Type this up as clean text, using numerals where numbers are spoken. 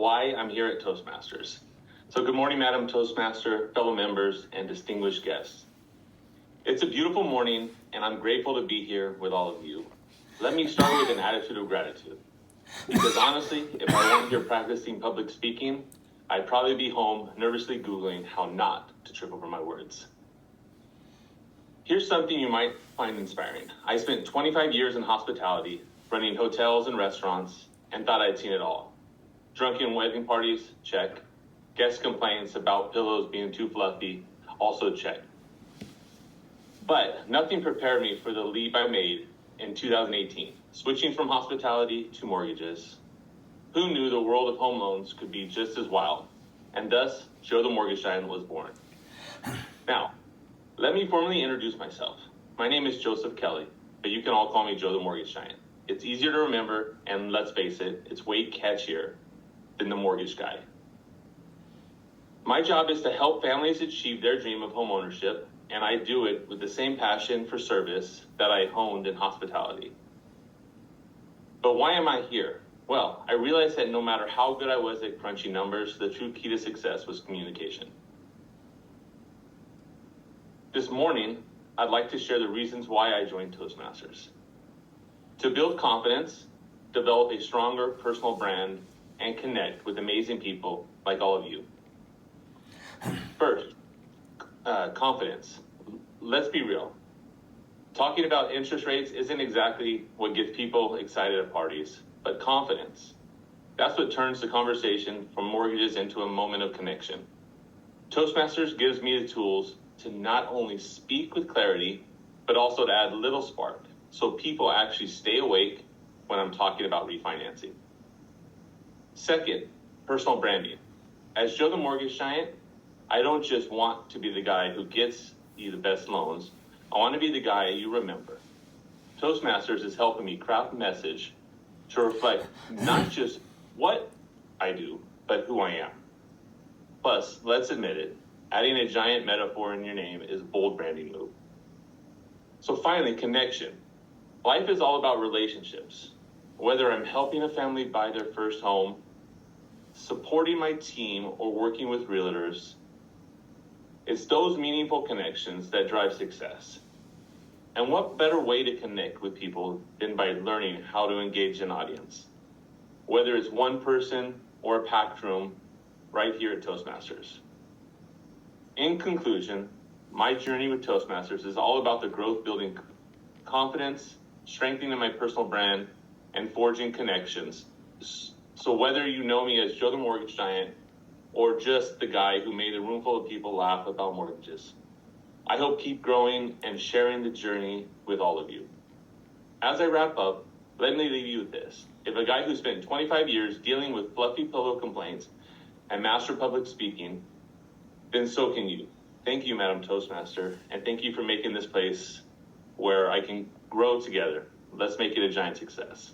why I'm here at Toastmasters. So good morning, Madam Toastmaster, fellow members, and distinguished guests. It's a beautiful morning, and I'm grateful to be here with all of you. Let me start with an attitude of gratitude. Because honestly, if I weren't here practicing public speaking, I'd probably be home nervously Googling how not to trip over my words. Here's something you might find inspiring. I spent 25 years in hospitality, running hotels and restaurants, and thought I'd seen it all. Drunken wedding parties, check. Guest complaints about pillows being too fluffy, also check. But nothing prepared me for the leap I made in 2018, switching from hospitality to mortgages. Who knew the world of home loans could be just as wild? And thus, Joe the Mortgage Giant was born. Now, let me formally introduce myself. My name is Joseph Kelly, but you can all call me Joe the Mortgage Giant. It's easier to remember, and let's face it, it's way catchier than the mortgage guy. My job is to help families achieve their dream of home ownership, and I do it with the same passion for service that I honed in hospitality. But why am I here? Well, I realized that no matter how good I was at crunching numbers, the true key to success was communication. This morning, I'd like to share the reasons why I joined Toastmasters. To build confidence, develop a stronger personal brand, and connect with amazing people like all of you. First, confidence. Let's be real. Talking about interest rates isn't exactly what gets people excited at parties, but confidence. That's what turns the conversation from mortgages into a moment of connection. Toastmasters gives me the tools to not only speak with clarity, but also to add a little spark so people actually stay awake when I'm talking about refinancing. Second, personal branding. As Joe the Mortgage Giant, I don't just want to be the guy who gets you the best loans. I want to be the guy you remember. Toastmasters is helping me craft a message to reflect not just what I do, but who I am. Plus, let's admit it, adding a giant metaphor in your name is a bold branding move. So finally, connection. Life is all about relationships. Whether I'm helping a family buy their first home, supporting my team, or working with realtors, it's those meaningful connections that drive success. And what better way to connect with people than by learning how to engage an audience? Whether it's one person or a packed room, right here at Toastmasters. In conclusion, my journey with Toastmasters is all about the growth, building confidence, strengthening my personal brand, and forging connections. So whether you know me as Joe the Mortgage Giant or just the guy who made a room full of people laugh about mortgages, I hope keep growing and sharing the journey with all of you. As I wrap up, let me leave you with this. If a guy who spent 25 years dealing with fluffy pillow complaints and master public speaking, then so can you. Thank you, Madam Toastmaster, and thank you for making this place where I can grow together. Let's make it a giant success.